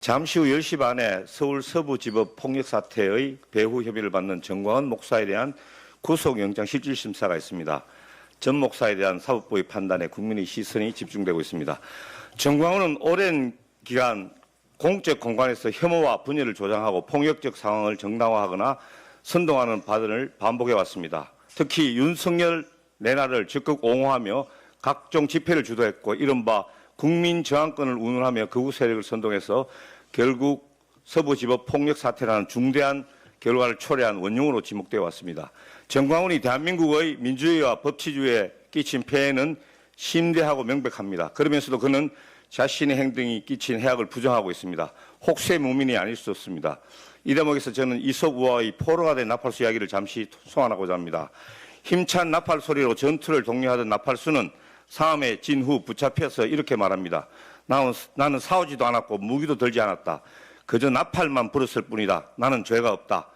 잠시 후 10시 반에 서울 서부지법 폭력사태의 배후 협의를 받는 정광훈 목사에 대한 구속영장 실질심사가 있습니다. 전 목사에 대한 사법부의 판단에 국민의 시선이 집중되고 있습니다. 정광훈은 오랜 기간 공적 공간에서 혐오와 분열을 조장하고 폭력적 상황을 정당화하거나 선동하는 발언을 반복해왔습니다. 특히 윤석열 내나를 적극 옹호하며 각종 집회를 주도했고 이른바 국민 저항권을 운운하며 극우 세력을 선동해서 결국 서부지법 폭력 사태라는 중대한 결과를 초래한 원흉으로 지목되어 왔습니다. 정광훈이 대한민국의 민주주의와 법치주의에 끼친 폐해는 심대하고 명백합니다. 그러면서도 그는 자신의 행동이 끼친 해악을 부정하고 있습니다. 혹세무민이 아닐 수 없습니다. 이 대목에서 저는 이솝 우화의 포로가 된 나팔수 이야기를 잠시 소환하고자 합니다. 힘찬 나팔 소리로 전투를 독려하던 나팔수는 상암에 진 후 붙잡혀서 이렇게 말합니다. 나는 싸우지도 않았고 무기도 들지 않았다. 그저 나팔만 불었을 뿐이다. 나는 죄가 없다.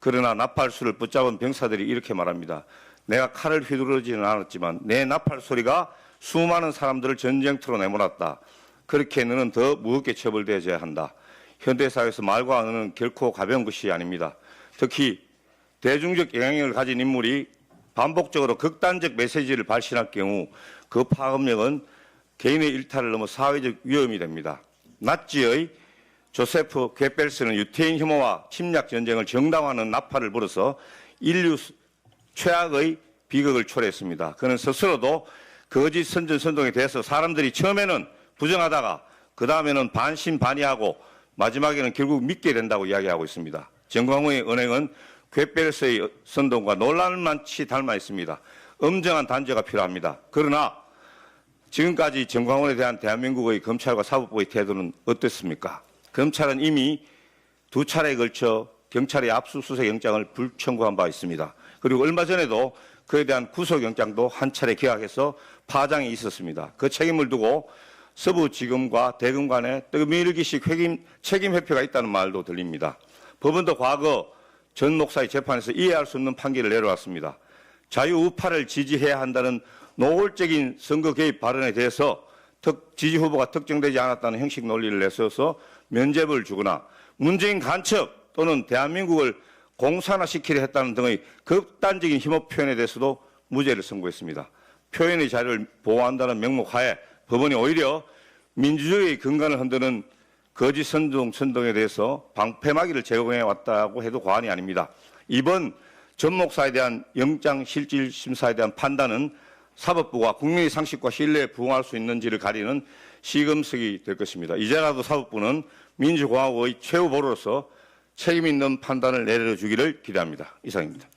그러나 나팔수를 붙잡은 병사들이 이렇게 말합니다. 내가 칼을 휘두르지는 않았지만 내 나팔 소리가 수많은 사람들을 전쟁터로 내몰았다. 그렇게 너는 더 무겁게 처벌되어야 한다. 현대사회에서 말과 언어는 결코 가벼운 것이 아닙니다. 특히 대중적 영향력을 가진 인물이 반복적으로 극단적 메시지를 발신할 경우 그 파급력은 개인의 일탈을 넘어 사회적 위험이 됩니다. 나치의 조세프 괴벨스는 유태인 혐오와 침략 전쟁을 정당화하는 나팔을 불어서 인류 최악의 비극을 초래했습니다. 그는 스스로도 거짓 선전 선동에 대해서 사람들이 처음에는 부정하다가 그 다음에는 반신반의하고 마지막에는 결국 믿게 된다고 이야기하고 있습니다. 정광훈의 언행은 괴벨스의 선동과 놀랄만치 닮아 있습니다. 엄정한 단죄가 필요합니다. 그러나 지금까지 정광훈에 대한 대한민국의 검찰과 사법부의 태도는 어떻습니까? 검찰은 이미 2차례에 걸쳐 경찰의 압수수색 영장을 불청구한 바 있습니다. 그리고 얼마 전에도 그에 대한 구속영장도 한 차례 기각해서 파장이 있었습니다. 그 책임을 두고 서부지검과 대검 간에 떠밀기식 책임 회피가 있다는 말도 들립니다. 법원도 과거 전 목사의 재판에서 이해할 수 없는 판결을 내려왔습니다. 자유우파를 지지해야 한다는 노골적인 선거 개입 발언에 대해서 지지 후보가 특정되지 않았다는 형식 논리를 내세워서 면죄부를 주거나 문재인 간첩 또는 대한민국을 공산화시키려 했다는 등의 극단적인 혐오 표현에 대해서도 무죄를 선고했습니다. 표현의 자유를 보호한다는 명목하에 법원이 오히려 민주주의의 근간을 흔드는 거짓 선동에 대해서 방패막이를 제공해 왔다고 해도 과언이 아닙니다. 이번 전 목사에 대한 영장 실질 심사에 대한 판단은 사법부가 국민의 상식과 신뢰에 부응할 수 있는지를 가리는 시금석이 될 것입니다. 이제라도 사법부는 민주공화국의 최후 보루로서 책임 있는 판단을 내려주기를 기대합니다. 이상입니다.